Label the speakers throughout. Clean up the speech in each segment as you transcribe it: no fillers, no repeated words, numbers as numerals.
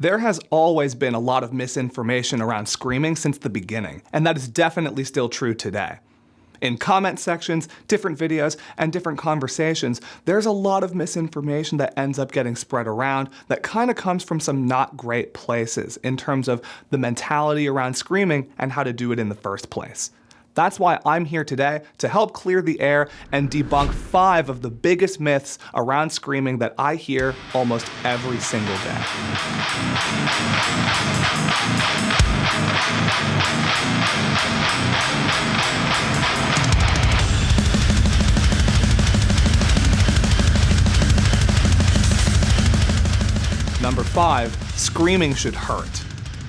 Speaker 1: There has always been a lot of misinformation around screaming since the beginning, and that is definitely still true today. In comment sections, different videos, and different conversations, there's a lot of misinformation that ends up getting spread around that kind of comes from some not great places in terms of the mentality around screaming and how to do it in the first place. That's why I'm here today to help clear the air and debunk 5 of the biggest myths around screaming that I hear almost every single day. Number 5, screaming should hurt.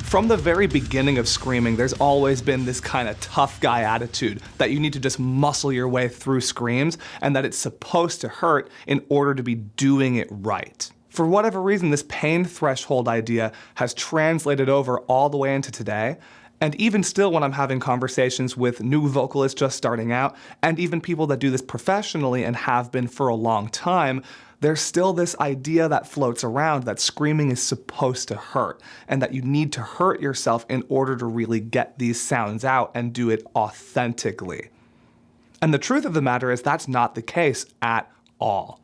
Speaker 1: From the very beginning of screaming, there's always been this kind of tough guy attitude that you need to just muscle your way through screams and that it's supposed to hurt in order to be doing it right. For whatever reason, this pain threshold idea has translated over all the way into today. And even still, when I'm having conversations with new vocalists just starting out, and even people that do this professionally and have been for a long time, there's still this idea that floats around that screaming is supposed to hurt, and that you need to hurt yourself in order to really get these sounds out and do it authentically. And the truth of the matter is that's not the case at all.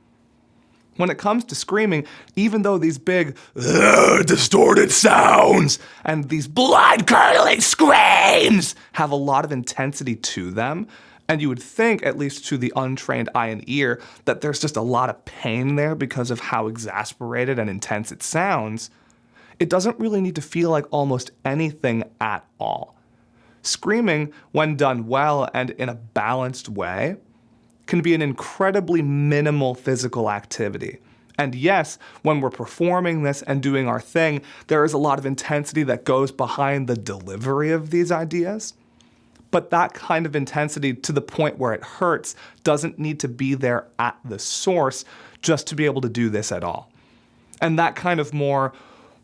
Speaker 1: When it comes to screaming, even though these big, distorted sounds and these blood-curdling screams have a lot of intensity to them, and you would think, at least to the untrained eye and ear, that there's just a lot of pain there because of how exasperated and intense it sounds, it doesn't really need to feel like almost anything at all. Screaming, when done well and in a balanced way, can be an incredibly minimal physical activity. And yes, when we're performing this and doing our thing, there is a lot of intensity that goes behind the delivery of these ideas. But that kind of intensity to the point where it hurts doesn't need to be there at the source just to be able to do this at all. And that kind of more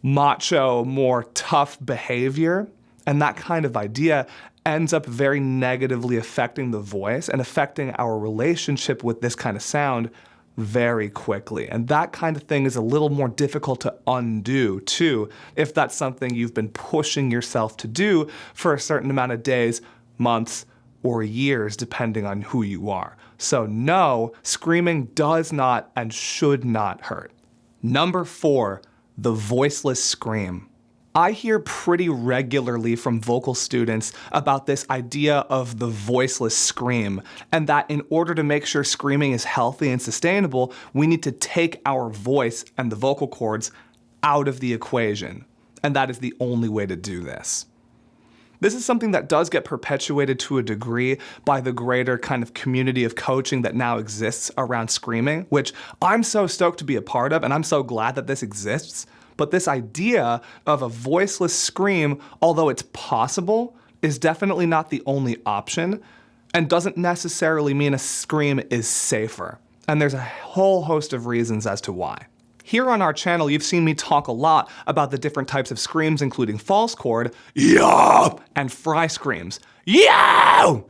Speaker 1: macho, more tough behavior and that kind of idea ends up very negatively affecting the voice and affecting our relationship with this kind of sound very quickly. And that kind of thing is a little more difficult to undo too, if that's something you've been pushing yourself to do for a certain amount of days, months, or years, depending on who you are. So no, screaming does not and should not hurt. Number 4, the voiceless scream. I hear pretty regularly from vocal students about this idea of the voiceless scream, and that in order to make sure screaming is healthy and sustainable, we need to take our voice and the vocal cords out of the equation. And that is the only way to do this. This is something that does get perpetuated to a degree by the greater kind of community of coaching that now exists around screaming, which I'm so stoked to be a part of, and I'm so glad that this exists. But this idea of a voiceless scream, although it's possible, is definitely not the only option, and doesn't necessarily mean a scream is safer. And there's a whole host of reasons as to why. Here on our channel, you've seen me talk a lot about the different types of screams, including false chord, yeah, and fry screams, yeah!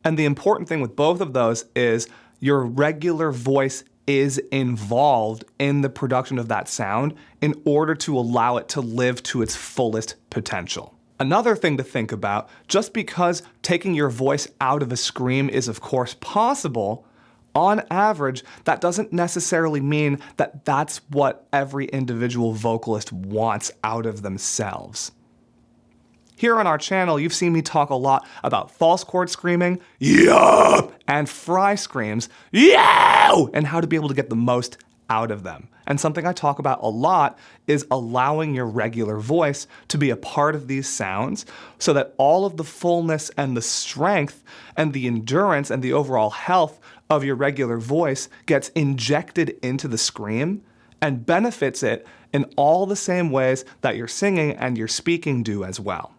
Speaker 1: And the important thing with both of those is your regular voice is involved in the production of that sound in order to allow it to live to its fullest potential. Another thing to think about, just because taking your voice out of a scream is of course possible, on average, that doesn't necessarily mean that that's what every individual vocalist wants out of themselves. Here on our channel, you've seen me talk a lot about false chord screaming, yeah, and fry screams, yeah, and how to be able to get the most out of them. And something I talk about a lot is allowing your regular voice to be a part of these sounds so that all of the fullness and the strength and the endurance and the overall health of your regular voice gets injected into the scream and benefits it in all the same ways that your singing and your speaking do as well.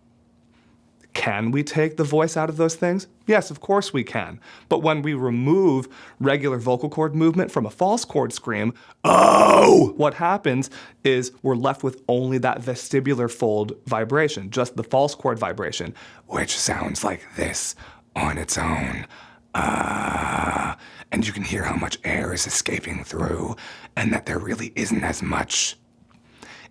Speaker 1: Can we take the voice out of those things? Yes, of course we can. But when we remove regular vocal cord movement from a false chord scream, what happens is we're left with only that vestibular fold vibration, just the false chord vibration, which sounds like this on its own. And you can hear how much air is escaping through, and that there really isn't as much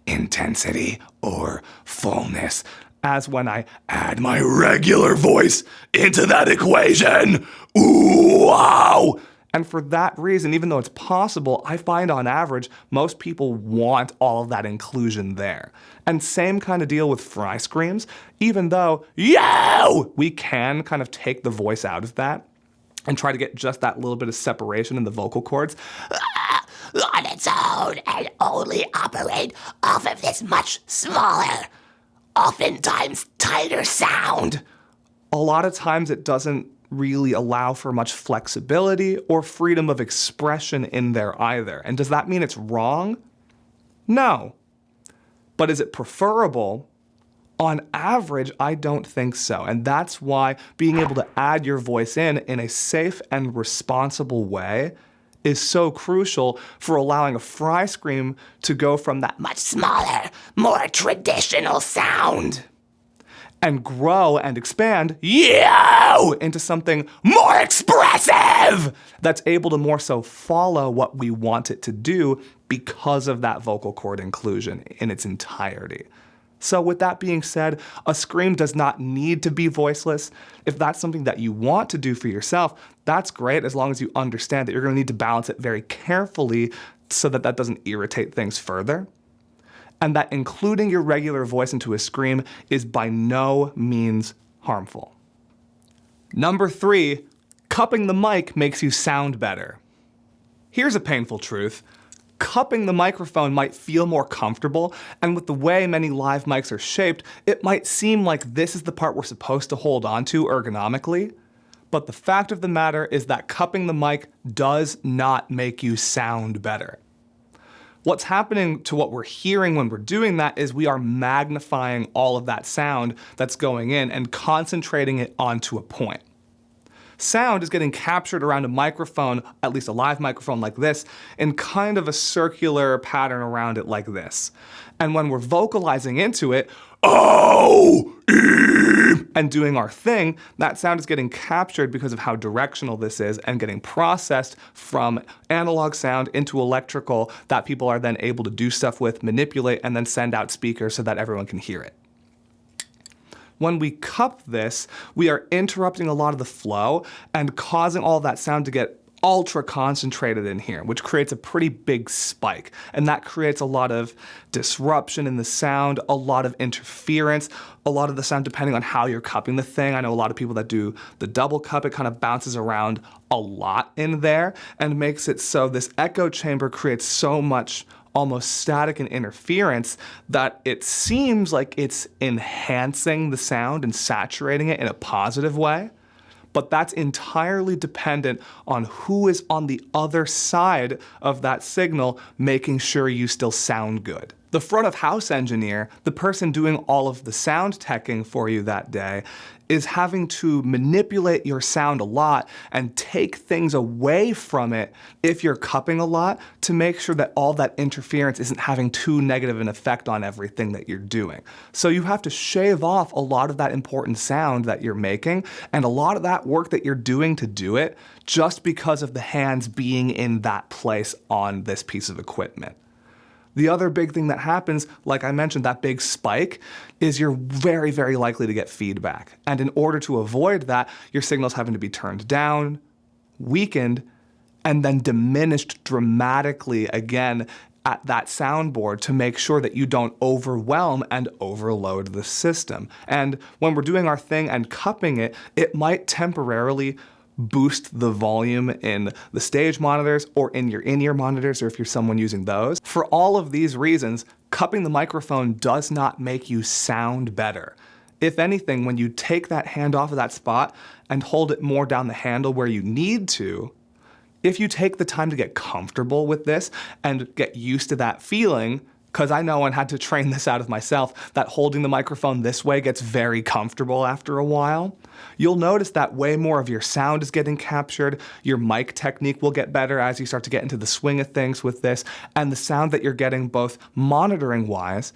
Speaker 1: intensity or fullness as when I add my regular voice into that equation. Ooh, wow! And for that reason, even though it's possible, I find on average, most people want all of that inclusion there. And same kind of deal with fry screams, even though, yo, we can kind of take the voice out of that and try to get just that little bit of separation in the vocal cords on its own and only operate off of this much smaller, oftentimes tighter sound. A lot of times it doesn't really allow for much flexibility or freedom of expression in there either. And does that mean it's wrong? No. But is it preferable? On average, I don't think so. And that's why being able to add your voice in a safe and responsible way is so crucial for allowing a fry scream to go from that much smaller, more traditional sound and grow and expand into something more expressive that's able to more so follow what we want it to do because of that vocal cord inclusion in its entirety. So with that being said, a scream does not need to be voiceless. If that's something that you want to do for yourself, that's great as long as you understand that you're going to need to balance it very carefully so that that doesn't irritate things further. And that including your regular voice into a scream is by no means harmful. Number 3, cupping the mic makes you sound better. Here's a painful truth. Cupping the microphone might feel more comfortable, and with the way many live mics are shaped, it might seem like this is the part we're supposed to hold on to ergonomically. But the fact of the matter is that cupping the mic does not make you sound better. What's happening to what we're hearing when we're doing that is we are magnifying all of that sound that's going in and concentrating it onto a point. Sound is getting captured around a microphone, at least a live microphone like this, in kind of a circular pattern around it like this. And when we're vocalizing into it, and doing our thing, that sound is getting captured because of how directional this is and getting processed from analog sound into electrical that people are then able to do stuff with, manipulate, and then send out speakers so that everyone can hear it. When we cup this, we are interrupting a lot of the flow and causing all that sound to get ultra concentrated in here, which creates a pretty big spike. And that creates a lot of disruption in the sound, a lot of interference, a lot of the sound depending on how you're cupping the thing. I know a lot of people that do the double cup, it kind of bounces around a lot in there and makes it so this echo chamber creates so much almost static and interference that it seems like it's enhancing the sound and saturating it in a positive way. But that's entirely dependent on who is on the other side of that signal making sure you still sound good. The front of house engineer, the person doing all of the sound teching for you that day, is having to manipulate your sound a lot and take things away from it if you're cupping a lot to make sure that all that interference isn't having too negative an effect on everything that you're doing. So you have to shave off a lot of that important sound that you're making and a lot of that work that you're doing to do it just because of the hands being in that place on this piece of equipment. The other big thing that happens, like I mentioned, that big spike, is you're very, very likely to get feedback. And in order to avoid that, your signal's having to be turned down, weakened, and then diminished dramatically again at that soundboard to make sure that you don't overwhelm and overload the system. And when we're doing our thing and cupping it, it might temporarily boost the volume in the stage monitors or in your in-ear monitors, or if you're someone using those. For all of these reasons, cupping the microphone does not make you sound better. If anything, when you take that hand off of that spot and hold it more down the handle where you need to, if you take the time to get comfortable with this and get used to that feeling, because I know and had to train this out of myself, that holding the microphone this way gets very comfortable after a while. You'll notice that way more of your sound is getting captured, your mic technique will get better as you start to get into the swing of things with this, and the sound that you're getting both monitoring-wise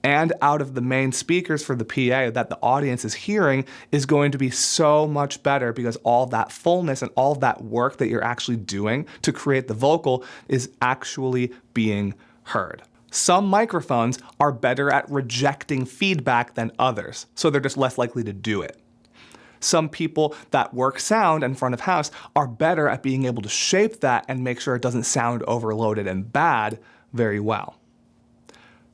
Speaker 1: and out of the main speakers for the PA that the audience is hearing is going to be so much better because all that fullness and all that work that you're actually doing to create the vocal is actually being heard. Some microphones are better at rejecting feedback than others, so they're just less likely to do it. Some people that work sound in front of house are better at being able to shape that and make sure it doesn't sound overloaded and bad very well.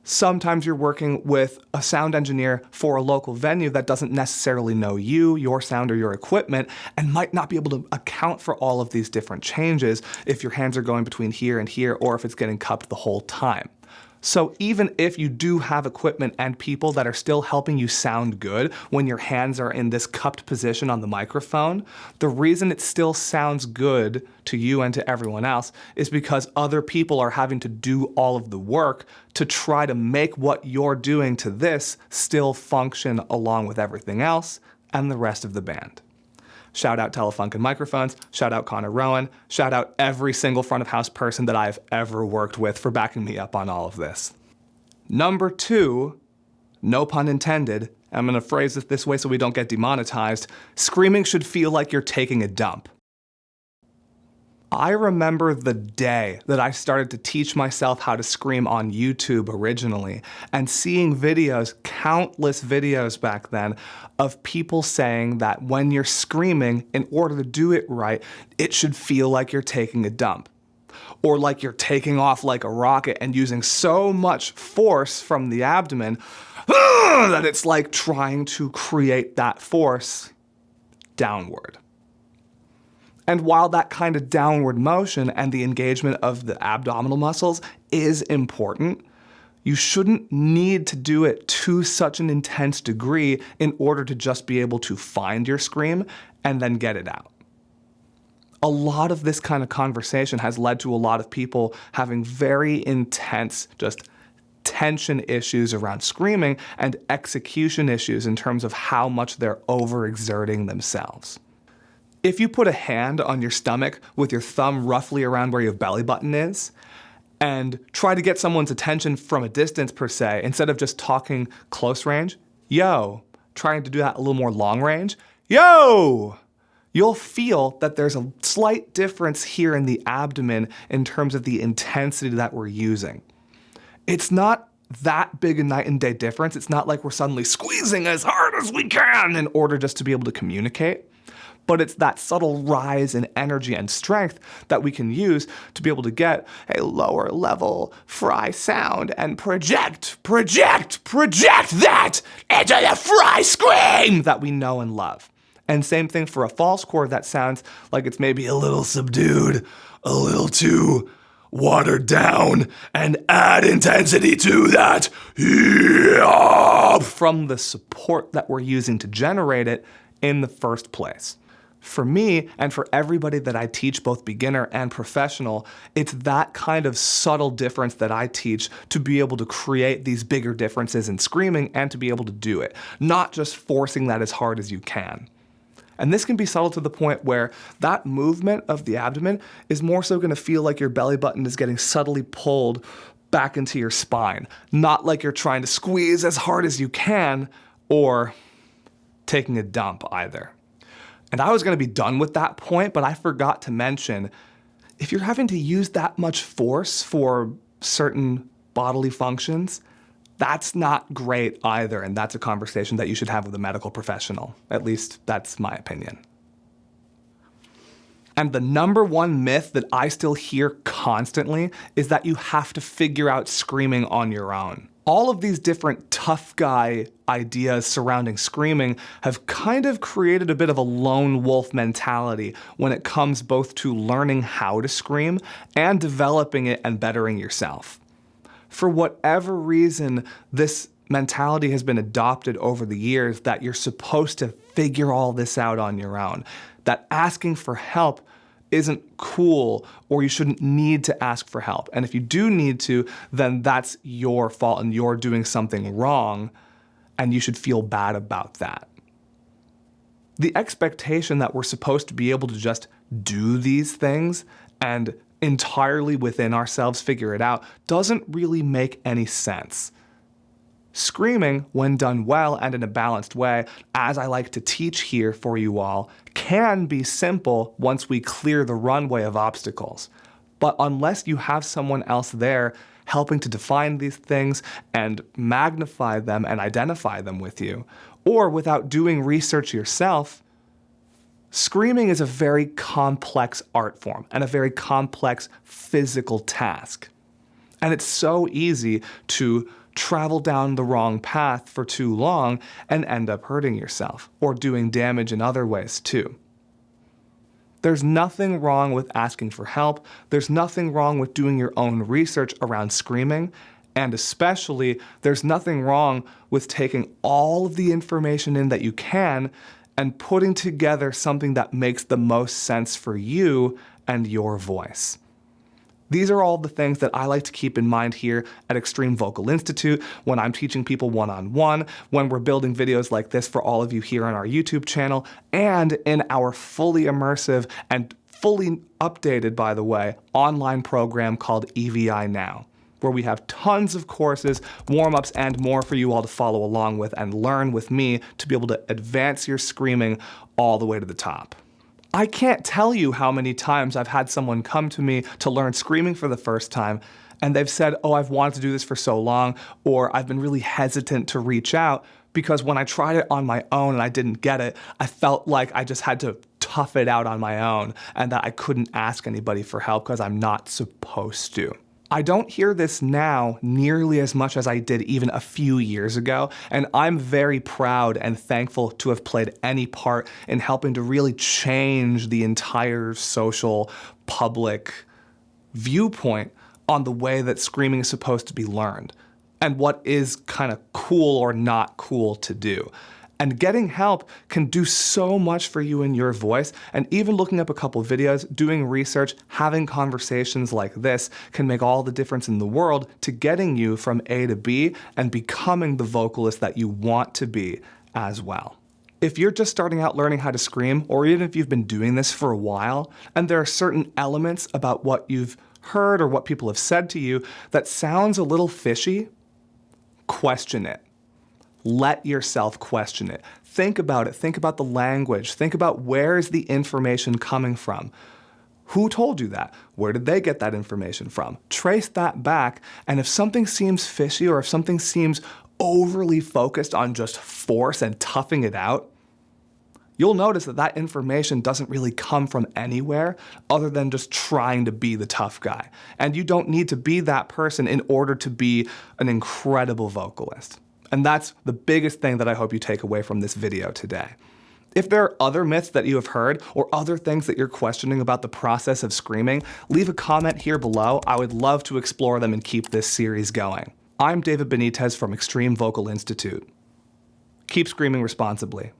Speaker 1: Sometimes you're working with a sound engineer for a local venue that doesn't necessarily know you, your sound, or your equipment, and might not be able to account for all of these different changes if your hands are going between here and here, or if it's getting cupped the whole time. So even if you do have equipment and people that are still helping you sound good when your hands are in this cupped position on the microphone, the reason it still sounds good to you and to everyone else is because other people are having to do all of the work to try to make what you're doing to this still function along with everything else and the rest of the band. Shout out Telefunken Microphones, shout out Connor Rowan, shout out every single front of house person that I've ever worked with for backing me up on all of this. Number 2, no pun intended, I'm gonna phrase it this way so we don't get demonetized, screaming should feel like you're taking a dump. I remember the day that I started to teach myself how to scream on YouTube originally, and seeing videos, countless videos back then, of people saying that when you're screaming, in order to do it right, it should feel like you're taking a dump. Or like you're taking off like a rocket and using so much force from the abdomen that it's like trying to create that force downward. And while that kind of downward motion and the engagement of the abdominal muscles is important, you shouldn't need to do it to such an intense degree in order to just be able to find your scream and then get it out. A lot of this kind of conversation has led to a lot of people having very intense, just tension issues around screaming and execution issues in terms of how much they're overexerting themselves. If you put a hand on your stomach with your thumb roughly around where your belly button is, and try to get someone's attention from a distance per se, instead of just talking close range, yo, trying to do that a little more long range, yo, you'll feel that there's a slight difference here in the abdomen in terms of the intensity that we're using. It's not that big a night and day difference. It's not like we're suddenly squeezing as hard as we can in order just to be able to communicate. But it's that subtle rise in energy and strength that we can use to be able to get a lower level fry sound and project that into the fry scream that we know and love. And same thing for a false chord that sounds like it's maybe a little subdued, a little too watered down, and add intensity to that from the support that we're using to generate it in the first place. For me, and for everybody that I teach, both beginner and professional, it's that kind of subtle difference that I teach to be able to create these bigger differences in screaming and to be able to do it, not just forcing that as hard as you can. And this can be subtle to the point where that movement of the abdomen is more so going to feel like your belly button is getting subtly pulled back into your spine, not like you're trying to squeeze as hard as you can or taking a dump either. And I was going to be done with that point, but I forgot to mention, if you're having to use that much force for certain bodily functions, that's not great either, and that's a conversation that you should have with a medical professional. At least that's my opinion. And the number one myth that I still hear constantly is that you have to figure out screaming on your own. All of these different tough guy ideas surrounding screaming have kind of created a bit of a lone wolf mentality when it comes both to learning how to scream and developing it and bettering yourself. For whatever reason, this mentality has been adopted over the years that you're supposed to figure all this out on your own, that asking for help isn't cool, or you shouldn't need to ask for help. And if you do need to, then that's your fault and you're doing something wrong, and you should feel bad about that. The expectation that we're supposed to be able to just do these things and entirely within ourselves figure it out doesn't really make any sense. Screaming, when done well and in a balanced way, as I like to teach here for you all, can be simple once we clear the runway of obstacles. But unless you have someone else there helping to define these things and magnify them and identify them with you, or without doing research yourself, screaming is a very complex art form and a very complex physical task. And it's so easy to travel down the wrong path for too long and end up hurting yourself or doing damage in other ways too. There's nothing wrong with asking for help. There's nothing wrong with doing your own research around screaming. And especially, there's nothing wrong with taking all of the information in that you can and putting together something that makes the most sense for you and your voice. These are all the things that I like to keep in mind here at Extreme Vocal Institute when I'm teaching people one-on-one, when we're building videos like this for all of you here on our YouTube channel, and in our fully immersive and fully updated, by the way, online program called EVI Now, where we have tons of courses, warm-ups, and more for you all to follow along with and learn with me to be able to advance your screaming all the way to the top. I can't tell you how many times I've had someone come to me to learn screaming for the first time, and they've said, oh, I've wanted to do this for so long, or I've been really hesitant to reach out because when I tried it on my own and I didn't get it, I felt like I just had to tough it out on my own and that I couldn't ask anybody for help because I'm not supposed to. I don't hear this now nearly as much as I did even a few years ago, and I'm very proud and thankful to have played any part in helping to really change the entire social, public viewpoint on the way that screaming is supposed to be learned, and what is kind of cool or not cool to do. And getting help can do so much for you and your voice, and even looking up a couple videos, doing research, having conversations like this can make all the difference in the world to getting you from A to B and becoming the vocalist that you want to be as well. If you're just starting out learning how to scream, or even if you've been doing this for a while, and there are certain elements about what you've heard or what people have said to you that sounds a little fishy, question it. Let yourself question it. Think about it. Think about the language. Think about where is the information coming from. Who told you that? Where did they get that information from? Trace that back, and if something seems fishy or if something seems overly focused on just force and toughing it out, you'll notice that that information doesn't really come from anywhere other than just trying to be the tough guy. And you don't need to be that person in order to be an incredible vocalist. And that's the biggest thing that I hope you take away from this video today. If there are other myths that you have heard or other things that you're questioning about the process of screaming, leave a comment here below. I would love to explore them and keep this series going. I'm David Benites from Extreme Vocal Institute. Keep screaming responsibly.